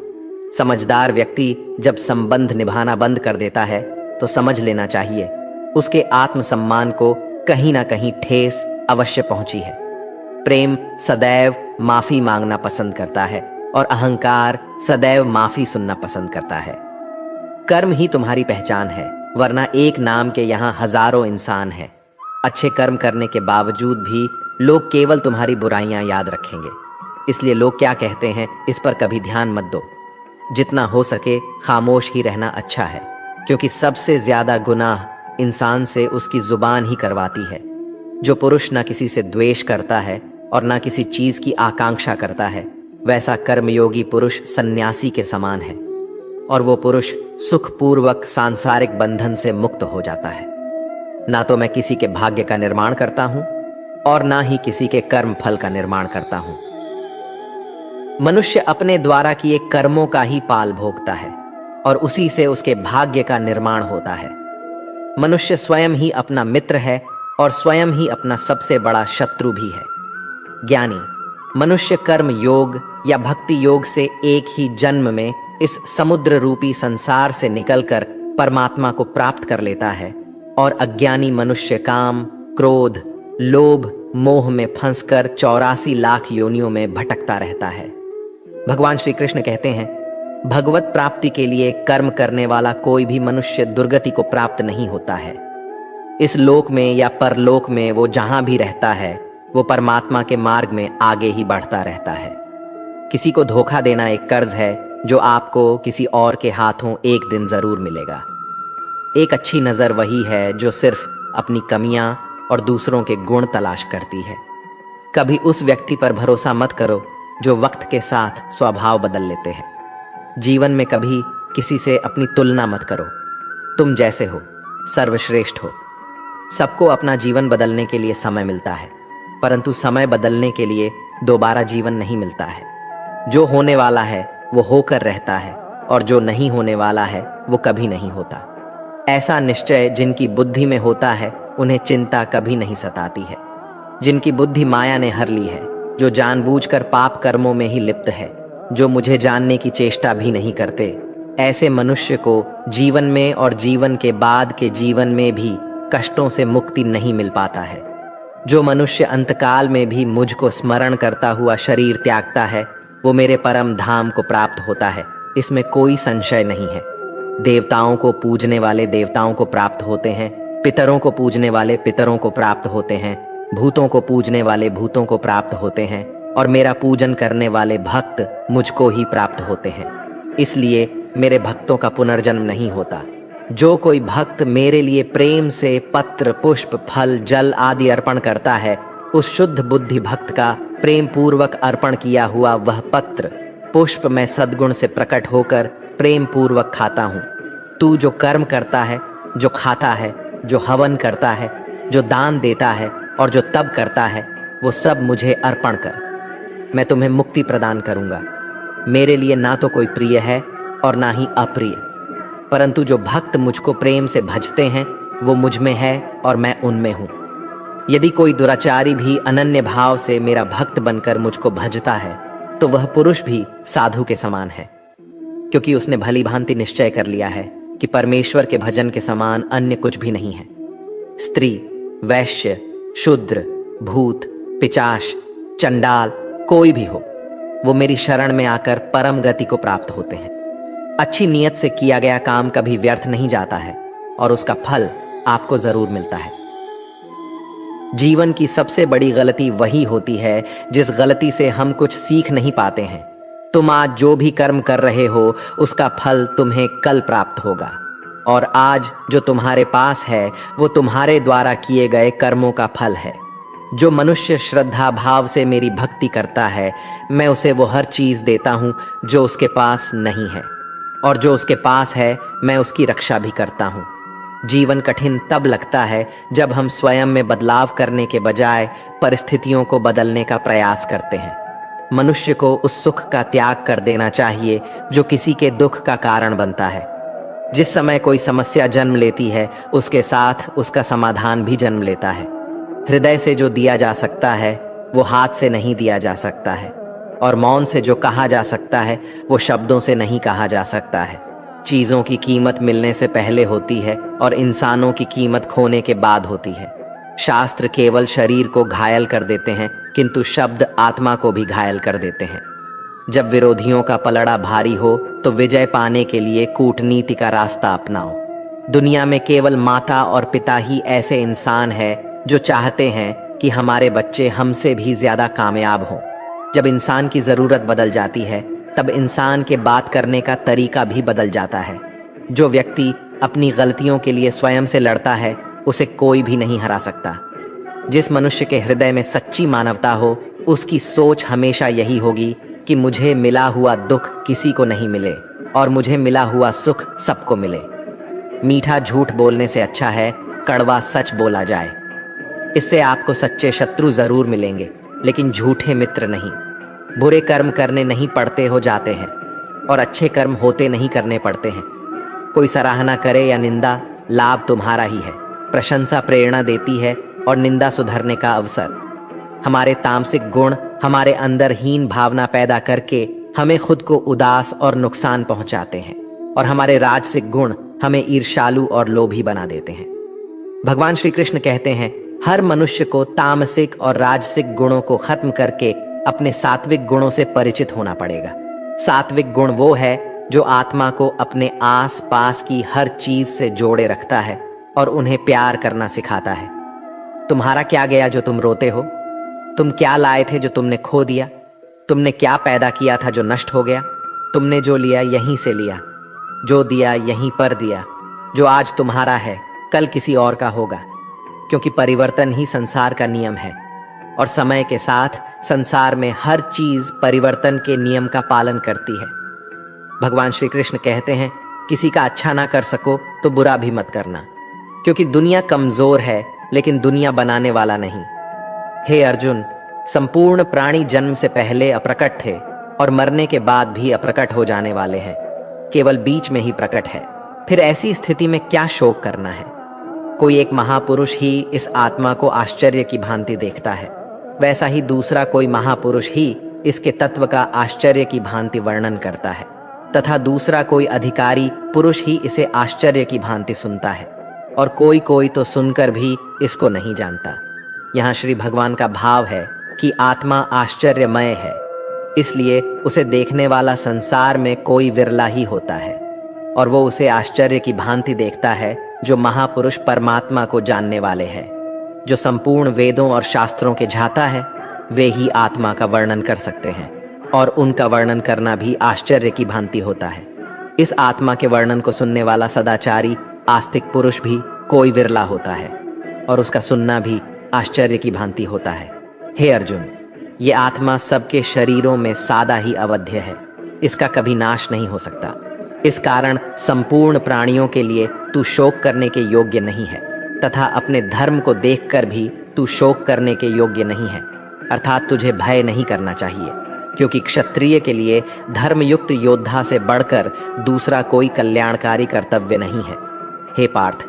समझदार व्यक्ति जब संबंध निभाना बंद कर देता है तो समझ लेना चाहिए उसके आत्मसम्मान को कहीं ना कहीं ठेस अवश्य पहुंची है। प्रेम सदैव माफी मांगना पसंद करता है और अहंकार सदैव माफी सुनना पसंद करता है। कर्म ही तुम्हारी पहचान है, वरना एक नाम के यहाँ हजारों इंसान हैं। अच्छे कर्म करने के बावजूद भी लोग केवल तुम्हारी बुराइयां याद रखेंगे। इसलिए लोग क्या कहते हैं इस पर कभी ध्यान मत दो। जितना हो सके खामोश ही रहना अच्छा है, क्योंकि सबसे ज्यादा गुनाह इंसान से उसकी जुबान ही करवाती है। जो पुरुष ना किसी से द्वेष करता है और ना किसी चीज की आकांक्षा करता है वैसा कर्मयोगी पुरुष सन्यासी के समान है और वो पुरुष सुखपूर्वक सांसारिक बंधन से मुक्त हो जाता है। ना तो मैं किसी के भाग्य का निर्माण करता हूं और ना ही किसी के कर्म फल का निर्माण करता हूं। मनुष्य अपने द्वारा किए कर्मों का ही पाल भोगता है। और उसी से उसके भाग्य का निर्माण होता है। मनुष्य स्वयं ही अपना मित्र है और स्वयं ही अपना सबसे बड़ा शत्रु भी है। ज्ञानी मनुष्य कर्म योग या भक्ति योग से एक ही जन्म में इस समुद्र रूपी संसार से निकलकर परमात्मा को प्राप्त कर लेता है, और अज्ञानी मनुष्य काम, क्रोध, लोभ, मोह में फंसकर 84 लाख योनियों में भटकता रहता है। भगवान श्री कृष्ण कहते हैं, भगवत प्राप्ति के लिए कर्म करने वाला कोई भी मनुष्य दुर्गति को प्राप्त नहीं होता है। इस लोक में या परलोक में वो जहां भी रहता है, वो परमात्मा के मार्ग में आगे ही बढ़ता रहता है। किसी को धोखा देना एक कर्ज है जो आपको किसी और के हाथों एक दिन जरूर मिलेगा। एक अच्छी नज़र वही है जो सिर्फ अपनी कमियां और दूसरों के गुण तलाश करती है। कभी उस व्यक्ति पर भरोसा मत करो जो वक्त के साथ स्वभाव बदल लेते हैं। जीवन में कभी किसी से अपनी तुलना मत करो। तुम जैसे हो सर्वश्रेष्ठ हो। सबको अपना जीवन बदलने के लिए समय मिलता है, परंतु समय बदलने के लिए दोबारा जीवन नहीं मिलता है। जो होने वाला है वो होकर रहता है, और जो नहीं होने वाला है वो कभी नहीं होता। ऐसा निश्चय जिनकी बुद्धि में होता है उन्हें चिंता कभी नहीं सताती है। जिनकी बुद्धि माया ने हर ली है, जो जानबूझकर पाप कर्मों में ही लिप्त है, जो मुझे जानने की चेष्टा भी नहीं करते, ऐसे मनुष्य को जीवन में और जीवन के बाद के जीवन में भी कष्टों से मुक्ति नहीं मिल पाता है। जो मनुष्य अंतकाल में भी मुझको स्मरण करता हुआ शरीर त्यागता है, वो मेरे परम धाम को प्राप्त होता है, इसमें कोई संशय नहीं है। देवताओं को पूजने वाले देवताओं को प्राप्त होते हैं, पितरों को पूजने वाले पितरों को प्राप्त होते हैं, भूतों को पूजने वाले भूतों को प्राप्त होते हैं, और मेरा पूजन करने वाले भक्त मुझको ही प्राप्त होते हैं। इसलिए मेरे भक्तों का पुनर्जन्म नहीं होता। जो कोई भक्त मेरे लिए प्रेम से पत्र, पुष्प, फल, जल आदि अर्पण करता है, उस शुद्ध बुद्धि भक्त का प्रेम पूर्वक अर्पण किया हुआ वह पत्र, पुष्प मैं सद्गुण से प्रकट होकर प्रेम पूर्वक खाता हूँ। तू जो कर्म करता है, जो खाता है, जो हवन करता है, जो दान देता है और जो तप करता है, वो सब मुझे अर्पण कर। मैं तुम्हें मुक्ति प्रदान करूंगा। मेरे लिए ना तो कोई प्रिय है और ना ही अप्रिय, परंतु जो भक्त मुझको प्रेम से भजते हैं वो मुझ में है और मैं उनमें हूँ। यदि कोई दुराचारी भी अनन्य भाव से मेरा भक्त बनकर मुझको भजता है, तो वह पुरुष भी साधु के समान है, क्योंकि उसने भली भांति निश्चय कर लिया है कि परमेश्वर के भजन के समान अन्य कुछ भी नहीं है। स्त्री, वैश्य, शूद्र, भूत, पिचाश, चंडाल कोई भी हो, वो मेरी शरण में आकर परम गति को प्राप्त होते हैं। अच्छी नीयत से किया गया काम कभी व्यर्थ नहीं जाता है और उसका फल आपको जरूर मिलता है। जीवन की सबसे बड़ी गलती वही होती है जिस गलती से हम कुछ सीख नहीं पाते हैं। तुम आज जो भी कर्म कर रहे हो उसका फल तुम्हें कल प्राप्त होगा, और आज जो तुम्हारे पास है वो तुम्हारे द्वारा किए गए कर्मों का फल है। जो मनुष्य श्रद्धा भाव से मेरी भक्ति करता है, मैं उसे वो हर चीज देता हूँ जो उसके पास नहीं है, और जो उसके पास है मैं उसकी रक्षा भी करता हूँ। जीवन कठिन तब लगता है जब हम स्वयं में बदलाव करने के बजाय परिस्थितियों को बदलने का प्रयास करते हैं। मनुष्य को उस सुख का त्याग कर देना चाहिए जो किसी के दुख का कारण बनता है। जिस समय कोई समस्या जन्म लेती है, उसके साथ उसका समाधान भी जन्म लेता है। हृदय से जो दिया जा सकता है वो हाथ से नहीं दिया जा सकता है, और मौन से जो कहा जा सकता है वो शब्दों से नहीं कहा जा सकता है। चीज़ों की कीमत मिलने से पहले होती है और इंसानों की कीमत खोने के बाद होती है। शास्त्र केवल शरीर को घायल कर देते हैं, किंतु शब्द आत्मा को भी घायल कर देते हैं। जब विरोधियों का पलड़ा भारी हो तो विजय पाने के लिए कूटनीति का रास्ता अपनाओ। दुनिया में केवल माता और पिता ही ऐसे इंसान हैं जो चाहते हैं कि हमारे बच्चे हमसे भी ज्यादा कामयाब हों। जब इंसान की ज़रूरत बदल जाती है तब इंसान के बात करने का तरीका भी बदल जाता है। जो व्यक्ति अपनी गलतियों के लिए स्वयं से लड़ता है उसे कोई भी नहीं हरा सकता। जिस मनुष्य के हृदय में सच्ची मानवता हो उसकी सोच हमेशा यही होगी कि मुझे मिला हुआ दुख किसी को नहीं मिले और मुझे मिला हुआ सुख सबको मिले। मीठा झूठ बोलने से अच्छा है कड़वा सच बोला जाए। इससे आपको सच्चे शत्रु जरूर मिलेंगे, लेकिन झूठे मित्र नहीं। बुरे कर्म करने नहीं पड़ते हो जाते हैं, और अच्छे कर्म होते नहीं करने पड़ते हैं। कोई सराहना करे या निंदा, लाभ तुम्हारा ही है। प्रशंसा प्रेरणा देती है और निंदा सुधरने का अवसर। हमारे तामसिक गुण हमारे अंदर हीन भावना पैदा करके हमें खुद को उदास और नुकसान पहुंचाते हैं, और हमारे राजसिक गुण हमें ईर्ष्यालु और लोभी बना देते हैं। भगवान श्री कृष्ण कहते हैं, हर मनुष्य को तामसिक और राजसिक गुणों को खत्म करके अपने सात्विक गुणों से परिचित होना पड़ेगा। सात्विक गुण वो है जो आत्मा को अपने आस पास की हर चीज से जोड़े रखता है और उन्हें प्यार करना सिखाता है। तुम्हारा क्या गया जो तुम रोते हो? तुम क्या लाए थे जो तुमने खो दिया? तुमने क्या पैदा किया था जो नष्ट हो गया? तुमने जो लिया यहीं से लिया, जो दिया यहीं पर दिया। जो आज तुम्हारा है कल किसी और का होगा, क्योंकि परिवर्तन ही संसार का नियम है, और समय के साथ संसार में हर चीज परिवर्तन के नियम का पालन करती है। भगवान श्री कृष्ण कहते हैं, किसी का अच्छा ना कर सको तो बुरा भी मत करना, क्योंकि दुनिया कमजोर है लेकिन दुनिया बनाने वाला नहीं। हे अर्जुन, संपूर्ण प्राणी जन्म से पहले अप्रकट थे और मरने के बाद भी अप्रकट हो जाने वाले हैं, केवल बीच में ही प्रकट है। फिर ऐसी स्थिति में क्या शोक करना है? कोई एक महापुरुष ही इस आत्मा को आश्चर्य की भांति देखता है, वैसा ही दूसरा कोई महापुरुष ही इसके तत्व का आश्चर्य की भांति वर्णन करता है, तथा दूसरा कोई अधिकारी पुरुष ही इसे आश्चर्य की भांति सुनता है, और कोई कोई तो सुनकर भी इसको नहीं जानता। यहाँ श्री भगवान का भाव है कि आत्मा आश्चर्यमय है, इसलिए उसे देखने वाला संसार में कोई विरला ही होता है, और वो उसे आश्चर्य की भांति देखता है जो महापुरुष परमात्मा को जानने वाले हैं। जो संपूर्ण वेदों और शास्त्रों के झाता है, वे ही आत्मा का वर्णन कर सकते हैं, और उनका वर्णन करना भी आश्चर्य की भांति होता है। इस आत्मा के वर्णन को सुनने वाला सदाचारी आस्तिक पुरुष भी कोई विरला होता है, और उसका सुनना भी आश्चर्य की भांति होता है। हे अर्जुन, ये आत्मा सबके शरीरों में सादा ही अवध्य है, इसका कभी नाश नहीं हो सकता। इस कारण संपूर्ण प्राणियों के लिए तू शोक करने के योग्य नहीं है, तथा अपने धर्म को देखकर भी तू शोक करने के योग्य नहीं है, अर्थात तुझे भय नहीं करना चाहिए, क्योंकि क्षत्रिय के लिए धर्मयुक्त योद्धा से बढ़कर दूसरा कोई कल्याणकारी कर्तव्य नहीं है। हे पार्थ,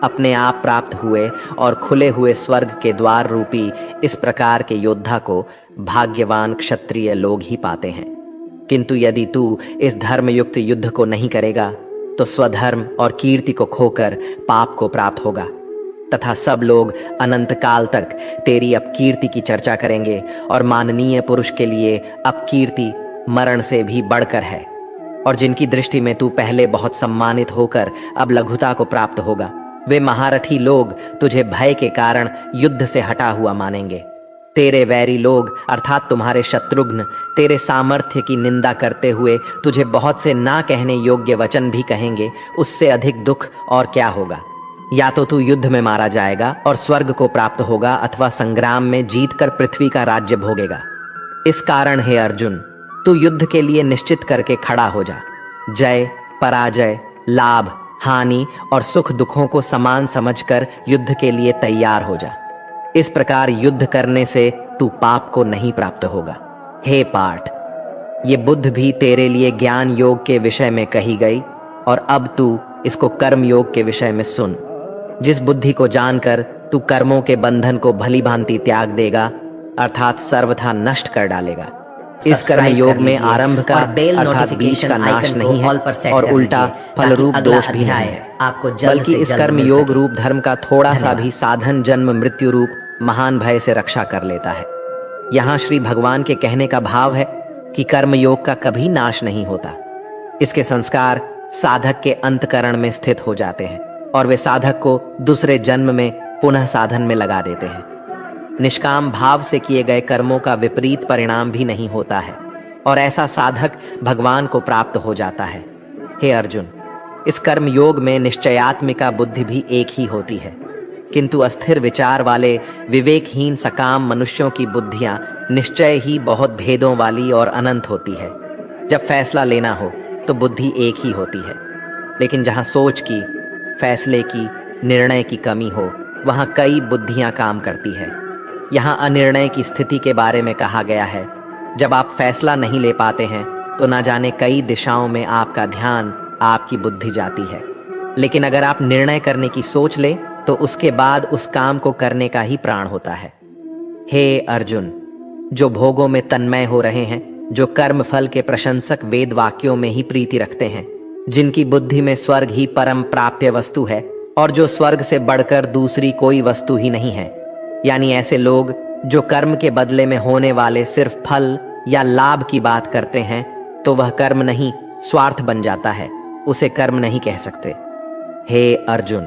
अपने आप प्राप्त हुए और खुले हुए स्वर्ग के द्वार रूपी इस प्रकार के योद्धा को भाग्यवान क्षत्रिय लोग ही पाते हैं। किंतु यदि तू इस धर्मयुक्त युद्ध को नहीं करेगा तो स्वधर्म और कीर्ति को खोकर पाप को प्राप्त होगा, तथा सब लोग अनंत काल तक तेरी अपकीर्ति की चर्चा करेंगे, और माननीय पुरुष के लिए अपकीर्ति मरण से भी बढ़कर है, और जिनकी दृष्टि में तू पहले बहुत सम्मानित होकर अब लघुता को प्राप्त होगा, वे महारथी लोग तुझे भय के कारण युद्ध से हटा हुआ मानेंगे। तेरे वैरी लोग अर्थात तुम्हारे शत्रुघ्न तेरे सामर्थ्य की निंदा करते हुए तुझे बहुत से ना कहने योग्य वचन भी कहेंगे। उससे अधिक दुख और क्या होगा? या तो तू युद्ध में मारा जाएगा और स्वर्ग को प्राप्त होगा, अथवा संग्राम में जीतकर पृथ्वी का राज्य भोगेगा। इस कारण हे अर्जुन, तू युद्ध के लिए निश्चित करके खड़ा हो जा। जय पराजय, लाभ हानि और सुख दुखों को समान समझकर युद्ध के लिए तैयार हो जा। इस प्रकार युद्ध करने से तू पाप को नहीं प्राप्त होगा। हे पार्थ, ये बुद्ध भी तेरे लिए ज्ञान योग के विषय में कही गई, और अब तू इसको कर्म योग के विषय में सुन। जिस बुद्धि को जानकर तू कर्मों के बंधन को भली भांति त्याग देगा, अर्थात सर्वथा नष्ट कर डालेगा। इस कर्म योग में आरंभ का अर्थात बीच का नाश नहीं है, और उल्टा फल रूप दोष भी नहीं है, बल्कि इस कर्म योग रूप धर्म का थोड़ा सा भी साधन जन्म मृत्यु रूप महान भय से रक्षा कर लेता है। यहाँ श्री भगवान के कहने का भाव है कि कर्म योग का कभी नाश नहीं होता। इसके संस्कार साधक के अंतकरण में स्थित हो जाते हैं, और वे साधक को दूसरे जन्म में पुनः साधन में लगा देते हैं। निष्काम भाव से किए गए कर्मों का विपरीत परिणाम भी नहीं होता है, और ऐसा साधक भगवान को प्राप्त हो जाता है। हे अर्जुन, इस कर्म योग में निश्चयात्मिका बुद्धि भी एक ही होती है, किंतु अस्थिर विचार वाले विवेकहीन सकाम मनुष्यों की बुद्धियां निश्चय ही बहुत भेदों वाली और अनंत होती है। जब फैसला लेना हो तो बुद्धि एक ही होती है, लेकिन जहां सोच की, फैसले की, निर्णय की कमी हो, वहां कई बुद्धियां काम करती है। यहाँ अनिर्णय की स्थिति के बारे में कहा गया है। जब आप फैसला नहीं ले पाते हैं तो ना जाने कई दिशाओं में आपका ध्यान, आपकी बुद्धि जाती है। लेकिन अगर आप निर्णय करने की सोच ले तो उसके बाद उस काम को करने का ही प्राण होता है। हे अर्जुन, जो भोगों में तन्मय हो रहे हैं, जो कर्म फल के प्रशंसक वेद वाक्यों में ही प्रीति रखते हैं, जिनकी बुद्धि में स्वर्ग ही परम प्राप्य वस्तु है और जो स्वर्ग से बढ़कर दूसरी कोई वस्तु ही नहीं है, यानी ऐसे लोग जो कर्म के बदले में होने वाले सिर्फ फल या लाभ की बात करते हैं, तो वह कर्म नहीं स्वार्थ बन जाता है, उसे कर्म नहीं कह सकते। हे अर्जुन,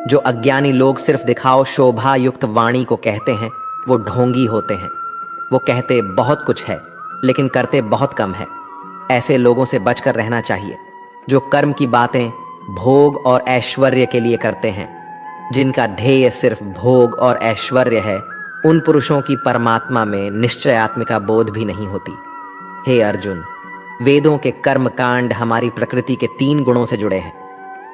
जो अज्ञानी लोग सिर्फ दिखाओ शोभा युक्त वाणी को कहते हैं, वो ढोंगी होते हैं। वो कहते बहुत कुछ है लेकिन करते बहुत कम है। ऐसे लोगों से बचकर रहना चाहिए जो कर्म की बातें भोग और ऐश्वर्य के लिए करते हैं, जिनका ध्येय सिर्फ भोग और ऐश्वर्य है। उन पुरुषों की परमात्मा में निश्चयात्मिका बोध भी नहीं होती। हे अर्जुन, वेदों के कर्म कांड हमारी प्रकृति के 3 गुणों से जुड़े हैं,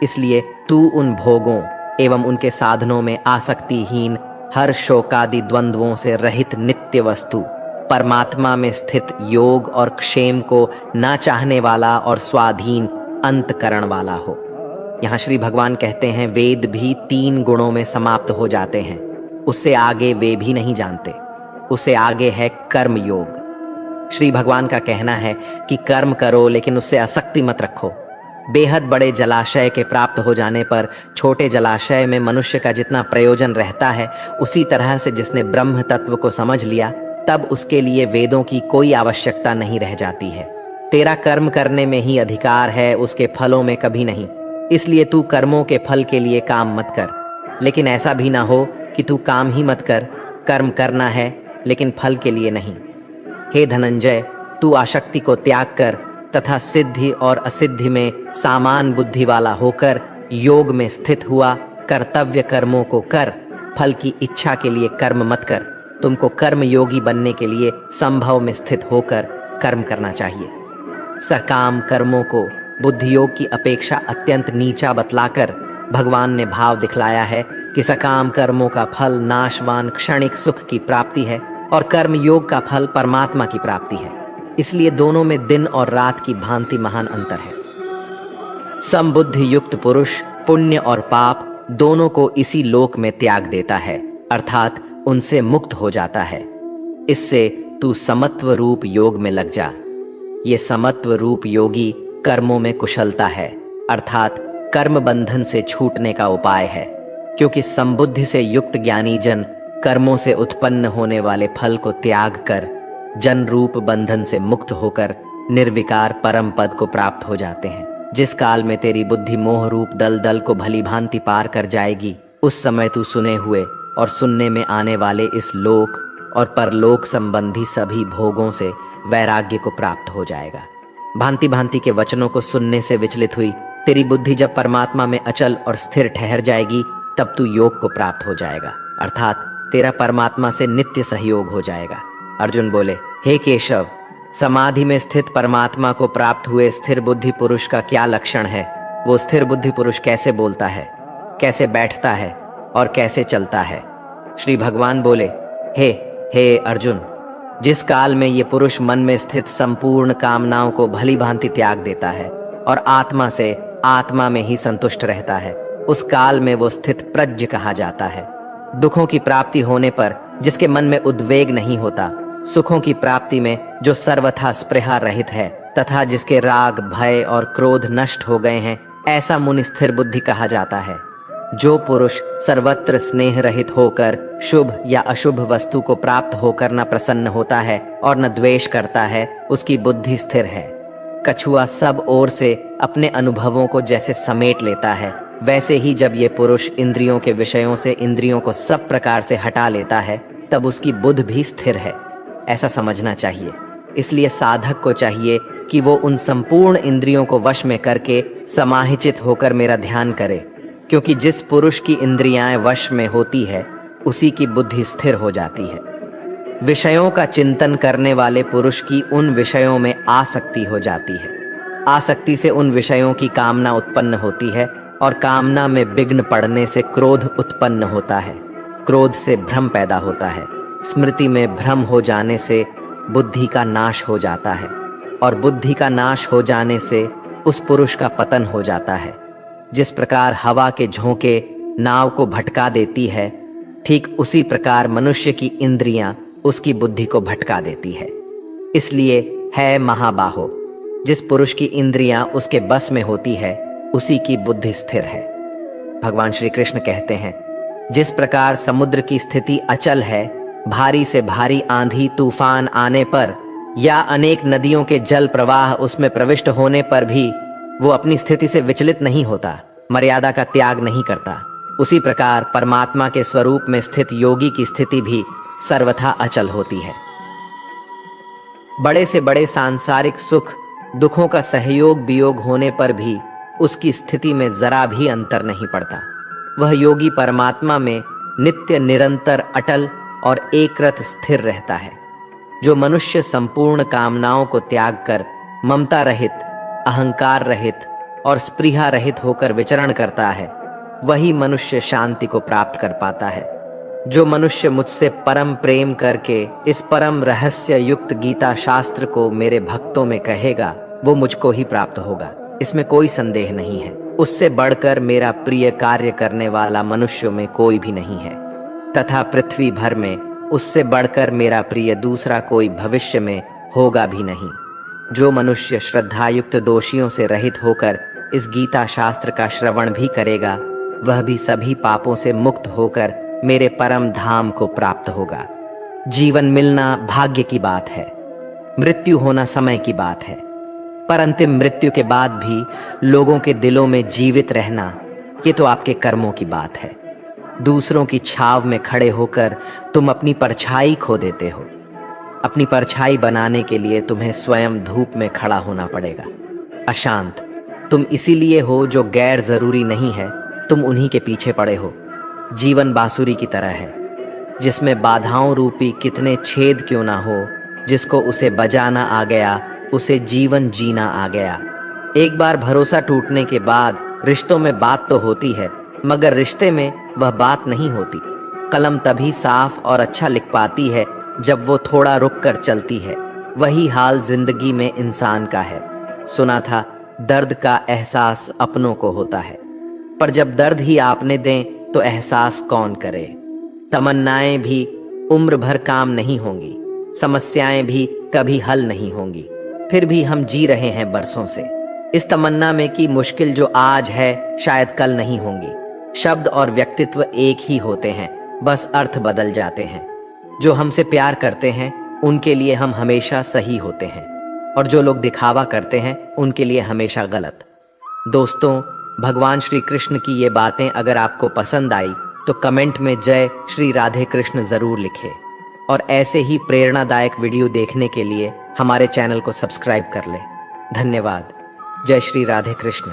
इसलिए तू उन भोगों एवं उनके साधनों में आसक्तिहीन, हर शोकादि द्वंद्वों से रहित नित्य वस्तु परमात्मा में स्थित योग और क्षेम को ना चाहने वाला और स्वाधीन अंतकरण वाला हो। यहाँ श्री भगवान कहते हैं वेद भी 3 गुणों में समाप्त हो जाते हैं, उससे आगे वे भी नहीं जानते। उससे आगे है कर्म योग। श्री भगवान का कहना है कि कर्म करो लेकिन उससे आसक्ति मत रखो। बेहद बड़े जलाशय के प्राप्त हो जाने पर छोटे जलाशय में मनुष्य का जितना प्रयोजन रहता है, उसी तरह से जिसने ब्रह्म तत्व को समझ लिया, तब उसके लिए वेदों की कोई आवश्यकता नहीं रह जाती है। तेरा कर्म करने में ही अधिकार है, उसके फलों में कभी नहीं। इसलिए तू कर्मों के फल के लिए काम मत कर, लेकिन ऐसा भी ना हो कि तू काम ही मत कर, कर्म करना है लेकिन फल के लिए नहीं। हे धनंजय, तू आसक्ति को त्याग कर तथा सिद्धि और असिद्धि में सामान बुद्धि वाला होकर योग में स्थित हुआ कर्तव्य कर्मों को कर। फल की इच्छा के लिए कर्म मत कर। तुमको कर्म योगी बनने के लिए संभव में स्थित होकर कर्म करना चाहिए। सकाम कर्मों को बुद्धि योग की अपेक्षा अत्यंत नीचा बतलाकर भगवान ने भाव दिखलाया है कि सकाम कर्मों का फल नाशवान क्षणिक सुख की प्राप्ति है और कर्म योग का फल परमात्मा की प्राप्ति है। इसलिए दोनों में दिन और रात की भांति महान अंतर है। समबुद्धि युक्त पुरुष पुण्य और पाप दोनों को इसी लोक में त्याग देता है, अर्थात उनसे मुक्त हो जाता है। इससे तू समत्व रूप योग में लग जा। ये समत्व रूप योगी कर्मों में कुशलता है, अर्थात कर्म बंधन से छूटने का उपाय है, क्योंकि समबुद्धि से युक्त ज्ञानी जन कर्मों से उत्पन्न होने वाले फल को त्याग कर जन रूप बंधन से मुक्त होकर निर्विकार परम पद को प्राप्त हो जाते हैं। जिस काल में तेरी बुद्धि मोह रूप दलदल को भली भांति पार कर जाएगी, उस समय तू सुने हुए और सुनने में आने वाले इस लोक और परलोक संबंधी सभी भोगों से वैराग्य को प्राप्त हो जाएगा। भांति भांति के वचनों को सुनने से विचलित हुई तेरी बुद्धि जब परमात्मा में अचल और स्थिर ठहर जाएगी, तब तू योग को प्राप्त हो जाएगा, अर्थात तेरा परमात्मा से नित्य सहयोग हो जाएगा। अर्जुन बोले, हे केशव, समाधि में स्थित परमात्मा को प्राप्त हुए स्थिर बुद्धि पुरुष का क्या लक्षण है? वो स्थिर बुद्धि पुरुष कैसे बोलता है, कैसे बैठता है और कैसे चलता है? श्री भगवान बोले, हे अर्जुन, जिस काल में ये पुरुष मन में स्थित संपूर्ण कामनाओं को भली भांति त्याग देता है और आत्मा से आत्मा में ही संतुष्ट रहता है, उस काल में वो स्थित प्रज्ञ कहा जाता है। दुखों की प्राप्ति होने पर जिसके मन में उद्वेग नहीं होता, सुखों की प्राप्ति में जो सर्वथा स्पृहा रहित है तथा जिसके राग भय और क्रोध नष्ट हो गए हैं, ऐसा मुनि स्थिर बुद्धि कहा जाता है। जो पुरुष सर्वत्र स्नेह रहित होकर शुभ या अशुभ वस्तु को प्राप्त होकर न प्रसन्न होता है और न द्वेष करता है, उसकी बुद्धि स्थिर है। कछुआ सब ओर से अपने अनुभवों को जैसे समेट लेता है, वैसे ही जब ये पुरुष इंद्रियों के विषयों से इंद्रियों को सब प्रकार से हटा लेता है, तब उसकी बुद्ध भी स्थिर है, ऐसा समझना चाहिए। इसलिए साधक को चाहिए कि वो उन संपूर्ण इंद्रियों को वश में करके समाहिचित होकर मेरा ध्यान करे, क्योंकि जिस पुरुष की इंद्रियां वश में होती है, उसी की बुद्धि स्थिर हो जाती है। विषयों का चिंतन करने वाले पुरुष की उन विषयों में आसक्ति हो जाती है। आसक्ति से उन विषयों की कामना उत्पन्न होती है और कामना में विघ्न पड़ने से क्रोध उत्पन्न होता है। क्रोध से भ्रम पैदा होता है। स्मृति में भ्रम हो जाने से बुद्धि का नाश हो जाता है और बुद्धि का नाश हो जाने से उस पुरुष का पतन हो जाता है। जिस प्रकार हवा के झोंके नाव को भटका देती है, ठीक उसी प्रकार मनुष्य की इंद्रियां उसकी बुद्धि को भटका देती है। इसलिए है महाबाहो, जिस पुरुष की इंद्रियां उसके बस में होती है उसी की बुद्धि स्थिर है। भगवान श्री कृष्ण कहते हैं, जिस प्रकार समुद्र की स्थिति अचल है, भारी से भारी आंधी तूफान आने पर या अनेक नदियों के जल प्रवाह उसमें प्रविष्ट होने पर भी वो अपनी स्थिति से विचलित नहीं होता, मर्यादा का त्याग नहीं करता, उसी प्रकार परमात्मा के स्वरूप में स्थित योगी की स्थिति भी सर्वथा अचल होती है। बड़े से बड़े सांसारिक सुख दुखों का सहयोग वियोग होने पर भी उसकी स्थिति में जरा भी अंतर नहीं पड़ता। वह योगी परमात्मा में नित्य निरंतर अटल और एकरत स्थिर रहता है। जो मनुष्य संपूर्ण कामनाओं को त्याग कर ममता रहित, अहंकार रहित और स्पृहा रहित होकर विचरण करता है, वही मनुष्य शांति को प्राप्त कर पाता है। जो मनुष्य मुझसे परम प्रेम करके इस परम रहस्य युक्त गीता शास्त्र को मेरे भक्तों में कहेगा, वो मुझको ही प्राप्त होगा, इसमें कोई संदेह नहीं है। उससे बढ़कर मेरा प्रिय कार्य करने वाला मनुष्यों में कोई भी नहीं है, तथा पृथ्वी भर में उससे बढ़कर मेरा प्रिय दूसरा कोई भविष्य में होगा भी नहीं। जो मनुष्य श्रद्धायुक्त दोषियों से रहित होकर इस गीता शास्त्र का श्रवण भी करेगा, वह भी सभी पापों से मुक्त होकर मेरे परम धाम को प्राप्त होगा। जीवन मिलना भाग्य की बात है, मृत्यु होना समय की बात है, पर अंतिम मृत्यु के बाद भी लोगों के दिलों में जीवित रहना, ये तो आपके कर्मों की बात है। दूसरों की छाव में खड़े होकर तुम अपनी परछाई खो देते हो। अपनी परछाई बनाने के लिए तुम्हें स्वयं धूप में खड़ा होना पड़ेगा। अशांत तुम इसीलिए हो जो गैर जरूरी नहीं है, तुम उन्हीं के पीछे पड़े हो। जीवन बांसुरी की तरह है, जिसमें बाधाओं रूपी कितने छेद क्यों ना हो, जिसको उसे बजाना आ गया उसे जीवन जीना आ गया। एक बार भरोसा टूटने के बाद रिश्तों में बात तो होती है, मगर रिश्ते में वह बात नहीं होती। कलम तभी साफ और अच्छा लिख पाती है जब वो थोड़ा रुक कर चलती है। वही हाल जिंदगी में इंसान का है। सुना था दर्द का एहसास अपनों को होता है, पर जब दर्द ही आपने दें तो एहसास कौन करे। तमन्नाएं भी उम्र भर काम नहीं होंगी, समस्याएं भी कभी हल नहीं होंगी, फिर भी हम जी रहे हैं बरसों से इस तमन्ना में कि मुश्किल जो आज है शायद कल नहीं होंगी। शब्द और व्यक्तित्व एक ही होते हैं, बस अर्थ बदल जाते हैं। जो हमसे प्यार करते हैं उनके लिए हम हमेशा सही होते हैं, और जो लोग दिखावा करते हैं उनके लिए हमेशा गलत। दोस्तों, भगवान श्री कृष्ण की ये बातें अगर आपको पसंद आई तो कमेंट में जय श्री राधे कृष्ण जरूर लिखें, और ऐसे ही प्रेरणादायक वीडियो देखने के लिए हमारे चैनल को सब्सक्राइब कर लें। धन्यवाद। जय श्री राधे कृष्ण।